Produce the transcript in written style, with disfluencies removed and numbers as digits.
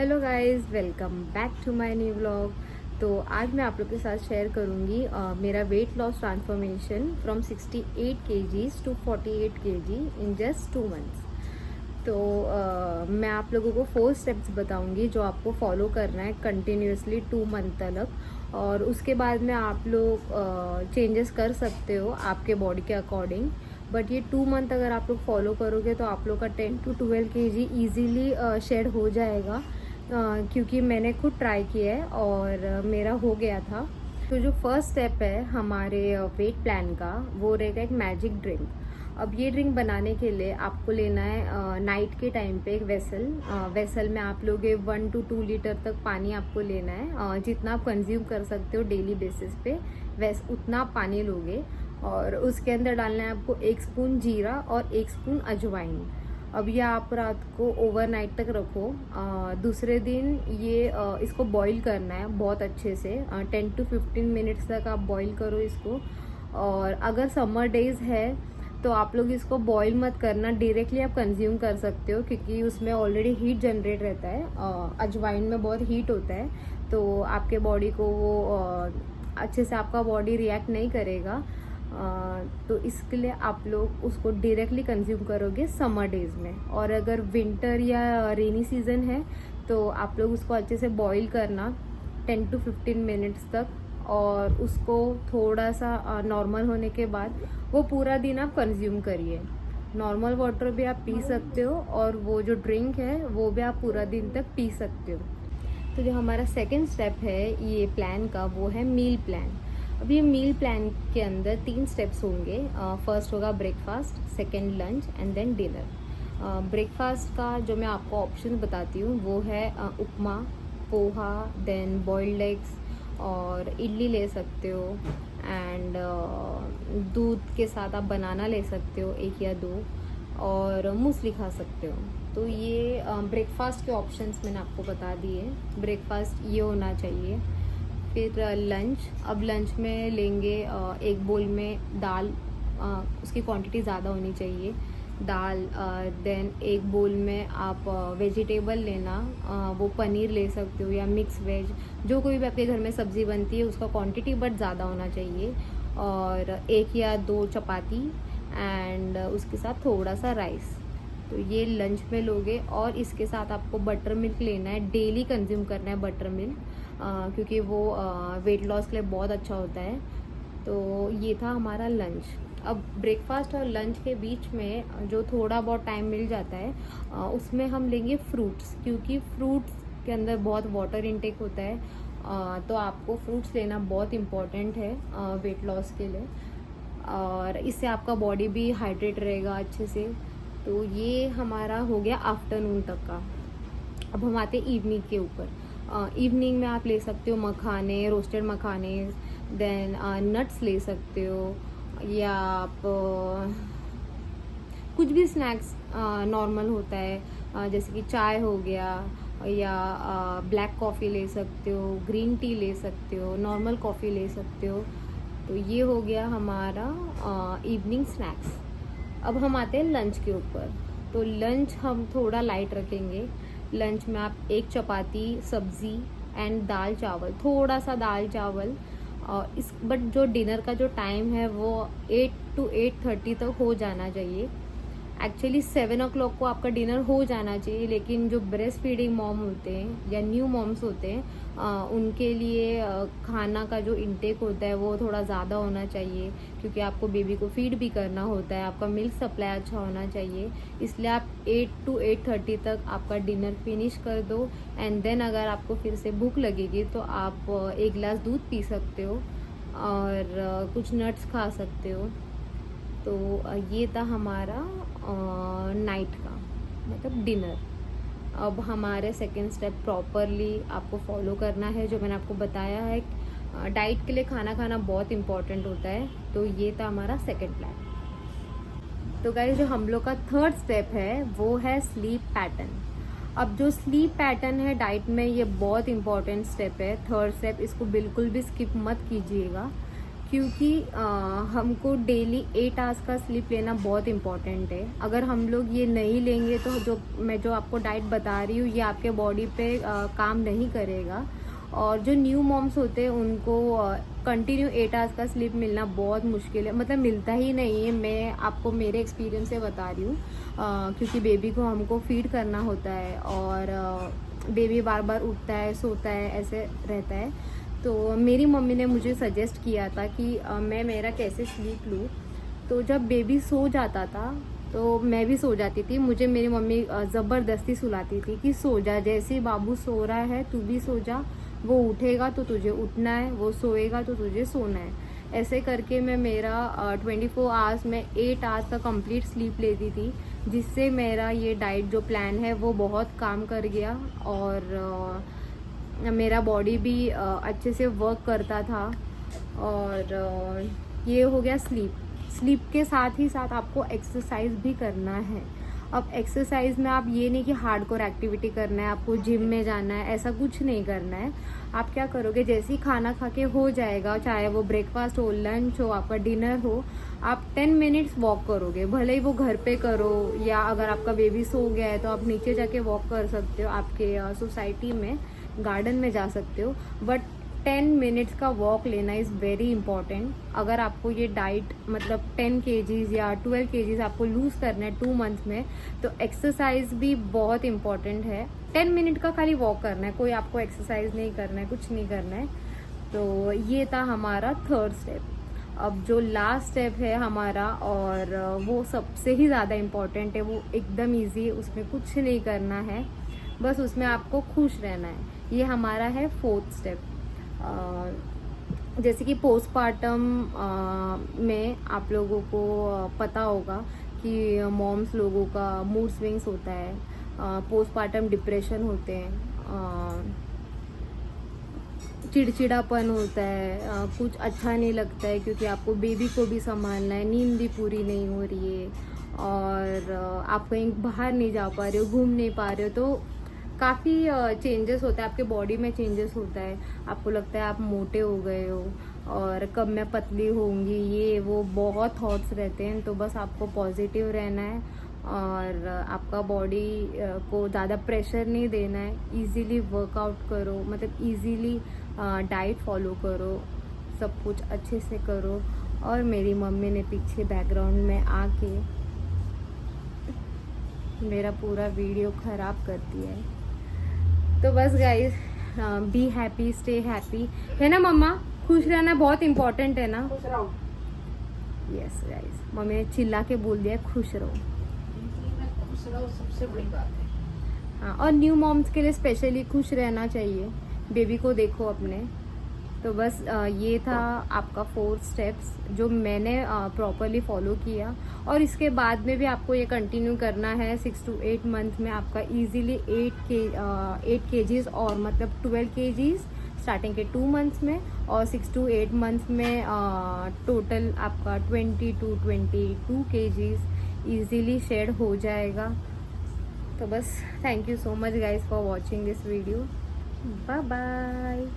Hello guys, welcome back to my new vlog. तो आज मैं आप लोग के साथ शेयर करूंगी मेरा weight loss transformation from 68 kgs to 48 kg in just 2 months. तो मैं आप लोगों को 4 स्टेप्स बताऊंगी जो आपको फॉलो करना है कंटिन्यूसली 2 मंथ तक, और उसके बाद में आप लोग चेंजेस कर सकते हो आपके बॉडी के अकॉर्डिंग। बट ये 2 मंथ अगर आप लोग फॉलो करोगे तो आप लोग का 10 to 12 kg ईजीली शेड हो जाएगा, क्योंकि मैंने खुद ट्राई किया है और मेरा हो गया था। तो जो फर्स्ट स्टेप है हमारे वेट प्लान का, वो रहेगा एक मैजिक ड्रिंक। अब ये ड्रिंक बनाने के लिए आपको लेना है नाइट के टाइम पे एक वेसल में आप लोगे 1 to 2 लीटर तक पानी आपको लेना है। जितना आप कंज्यूम कर सकते हो डेली बेसिस पे उतना आप पानी लोगे, और उसके अंदर डालना है आपको 1 स्पून जीरा और 1 स्पून अजवाइन। अब ये आप रात को ओवरनाइट तक रखो। दूसरे दिन ये इसको बॉईल करना है बहुत अच्छे से, 10 to 15 मिनट्स तक आप बॉईल करो इसको। और अगर समर डेज है तो आप लोग इसको बॉईल मत करना, डायरेक्टली आप कंज्यूम कर सकते हो, क्योंकि उसमें ऑलरेडी हीट जनरेट रहता है। अजवाइन में बहुत हीट होता है, तो आपके बॉडी को वो अच्छे से आपका बॉडी रिएक्ट नहीं करेगा। तो इसके लिए आप लोग उसको डायरेक्टली कंज्यूम करोगे समर डेज में। और अगर विंटर या रेनी सीजन है तो आप लोग उसको अच्छे से बॉईल करना 10 to 15 मिनट्स तक, और उसको थोड़ा सा नॉर्मल होने के बाद वो पूरा दिन आप कंज्यूम करिए। नॉर्मल वाटर भी आप पी सकते हो, और वो जो ड्रिंक है वो भी आप पूरा दिन तक पी सकते हो। तो जो हमारा सेकेंड स्टेप है ये प्लान का, वो है मील प्लान। अब ये मील प्लान के अंदर 3 स्टेप्स होंगे। फर्स्ट होगा breakfast, second lunch and then dinner. Breakfast का जो मैं आपको ऑप्शन बताती हूँ वो है upma, poha, then boiled eggs, और इडली ले सकते हो। एंड दूध के साथ आप बनाना ले सकते हो 1 या 2, और मूसली खा सकते हो। तो ये ब्रेकफास्ट के ऑप्शंस मैंने आपको बता दिए। ब्रेकफास्ट ये होना चाहिए। फिर लंच, अब लंच में लेंगे 1 बोल में दाल, उसकी क्वांटिटी ज़्यादा होनी चाहिए दाल। देन 1 बोल में आप वेजिटेबल लेना, वो पनीर ले सकते हो या मिक्स वेज, जो कोई भी आपके घर में सब्ज़ी बनती है उसका क्वांटिटी बट ज़्यादा होना चाहिए। और 1 या 2 चपाती, एंड उसके साथ थोड़ा सा राइस। तो ये लंच में लोगे। और इसके साथ आपको बटर मिल्क लेना है, डेली कंज्यूम करना है बटर मिल्क, क्योंकि वो वेट लॉस के लिए बहुत अच्छा होता है। तो ये था हमारा लंच। अब ब्रेकफास्ट और लंच के बीच में जो थोड़ा बहुत टाइम मिल जाता है उसमें हम लेंगे फ्रूट्स, क्योंकि फ्रूट्स के अंदर बहुत वाटर इनटेक होता है। तो आपको फ्रूट्स लेना बहुत इम्पॉर्टेंट है वेट लॉस के लिए, और इससे आपका बॉडी भी हाइड्रेट रहेगा अच्छे से। तो ये हमारा हो गया आफ्टरनून तक का। अब हम आते हैं इवनिंग के ऊपर। इवनिंग में आप ले सकते हो मखाने, रोस्टेड मखाने, देन नट्स ले सकते हो, या आप कुछ भी स्नैक्स नॉर्मल होता है, जैसे कि चाय हो गया, या ब्लैक कॉफ़ी ले सकते हो, ग्रीन टी ले सकते हो, नॉर्मल कॉफ़ी ले सकते हो। तो ये हो गया हमारा इवनिंग स्नैक्स। अब हम आते हैं लंच के ऊपर। तो लंच हम थोड़ा लाइट रखेंगे। लंच में आप 1 चपाती, सब्ज़ी एंड दाल चावल, थोड़ा सा दाल चावल। और बट जो डिनर का जो टाइम है वो 8 to 8:30 तक हो जाना चाहिए। एक्चुअली 7 o'clock को आपका डिनर हो जाना चाहिए, लेकिन जो ब्रेस्ट फीडिंग मॉम होते हैं या न्यू मॉम्स होते हैं उनके लिए खाना का जो इंटेक होता है वो थोड़ा ज़्यादा होना चाहिए, क्योंकि आपको बेबी को फीड भी करना होता है, आपका मिल्क सप्लाई अच्छा होना चाहिए। इसलिए आप 8 to 8:30 तक आपका डिनर फिनिश कर दो। एंड देन अगर आपको फिर से भूख लगेगी तो आप 1 गिलास दूध पी सकते हो, और कुछ नट्स खा सकते हो। तो ये था हमारा नाइट का, मतलब डिनर। अब हमारे सेकेंड स्टेप प्रॉपरली आपको फॉलो करना है, जो मैंने आपको बताया है। डाइट के लिए खाना खाना बहुत इम्पॉर्टेंट होता है। तो ये था हमारा सेकेंड प्लान। तो गाइस, जो हम लोग का थर्ड स्टेप है वो है स्लीप पैटर्न। अब जो स्लीप पैटर्न है डाइट में, ये बहुत इंपॉर्टेंट स्टेप है, थर्ड स्टेप। इसको बिल्कुल भी स्किप मत कीजिएगा, क्योंकि हमको डेली 8 आवर्स का स्लीप लेना बहुत इम्पॉर्टेंट है। अगर हम लोग ये नहीं लेंगे तो जो आपको डाइट बता रही हूँ ये आपके बॉडी पे काम नहीं करेगा। और जो न्यू मॉम्स होते हैं उनको कंटिन्यू 8 आवर्स का स्लीप मिलना बहुत मुश्किल है, मतलब मिलता ही नहीं है। मैं आपको मेरे एक्सपीरियंस से बता रही हूँ, क्योंकि बेबी को हमको फीड करना होता है और बेबी बार बार उठता है, सोता है, ऐसे रहता है। तो मेरी मम्मी ने मुझे सजेस्ट किया था कि मैं मेरा कैसे स्लीप लूँ। तो जब बेबी सो जाता था तो मैं भी सो जाती थी। मुझे मेरी मम्मी ज़बरदस्ती सुलाती थी कि सो जा, जैसे ही बाबू सो रहा है तू भी सो जा, वो उठेगा तो तुझे उठना है, वो सोएगा तो तुझे सोना है। ऐसे करके मैं मेरा 24 आवर्स में 8 आवर्स का कंप्लीट स्लीप लेती थी, जिससे मेरा ये डाइट जो प्लान है वो बहुत काम कर गया और मेरा बॉडी भी अच्छे से वर्क करता था। और ये हो गया स्लीप के साथ ही साथ आपको एक्सरसाइज भी करना है। अब एक्सरसाइज में आप ये नहीं कि हार्डकोर एक्टिविटी करना है, आपको जिम में जाना है, ऐसा कुछ नहीं करना है। आप क्या करोगे, जैसे ही खाना खा के हो जाएगा, चाहे वो ब्रेकफास्ट हो, लंच हो, आपका डिनर हो, आप 10 मिनट्स वॉक करोगे। भले ही वो घर पे करो या अगर आपका बेबी सो गया है तो आप नीचे जाके वॉक कर सकते हो, आपके सोसाइटी में गार्डन में जा सकते हो। बट 10 मिनट्स का वॉक लेना इज़ वेरी इंपॉर्टेंट। अगर आपको ये डाइट मतलब 10 kgs या 12 kgs आपको लूज़ करना है 2 मंथ्स में, तो एक्सरसाइज भी बहुत इंपॉर्टेंट है। 10 मिनट का खाली वॉक करना है, कोई आपको एक्सरसाइज नहीं करना है, कुछ नहीं करना है। तो ये था हमारा 3rd स्टेप। अब जो लास्ट स्टेप है हमारा, और वो सबसे ही ज़्यादा इम्पॉर्टेंट है, वो एकदम ईजी है, उसमें कुछ नहीं करना है, बस उसमें आपको खुश रहना है। ये हमारा है 4th स्टेप। जैसे कि पोस्टपार्टम में आप लोगों को पता होगा कि मॉम्स लोगों का मूड स्विंग्स होता है, पोस्टपार्टम डिप्रेशन होते हैं, चिड़चिड़ापन होता है, कुछ अच्छा नहीं लगता है क्योंकि आपको बेबी को भी संभालना है, नींद भी पूरी नहीं हो रही है और आप कहीं बाहर नहीं जा पा रहे हो, घूम नहीं पा रहे हो। तो काफ़ी चेंजेस होता है आपके बॉडी में, चेंजेस होता है, आपको लगता है आप मोटे हो गए हो और कब मैं पतली होंगी, ये वो बहुत थॉट्स रहते हैं। तो बस आपको पॉजिटिव रहना है और आपका बॉडी को ज़्यादा प्रेशर नहीं देना है। इजीली वर्कआउट करो, मतलब इजीली डाइट फॉलो करो, सब कुछ अच्छे से करो। और मेरी मम्मी ने पीछे बैकग्राउंड में आके मेरा पूरा वीडियो ख़राब कर दिया है। तो बस guys, be happy, stay happy, है ना मम्मा? खुश रहना बहुत इम्पोर्टेंट है ना? खुश रहो। यस गाइस, मम्मी ने चिल्ला के बोल दिया खुश रहो। खुश रहो सबसे बड़ी बात है। हाँ, और न्यू मॉम्स के लिए स्पेशली खुश रहना चाहिए, बेबी को देखो अपने। तो बस ये था आपका 4 स्टेप्स जो मैंने प्रॉपरली फॉलो किया, और इसके बाद में भी आपको ये कंटिन्यू करना है। 6 to 8 मंथ में आपका इजीली 8 kgs और मतलब 12 kgs स्टार्टिंग के 2 मंथ्स में, और 6 to 8 मंथ्स में टोटल आपका 20 to 22 kgs इजीली शेड हो जाएगा। तो बस thank you so much guys for watching this video. Bye bye.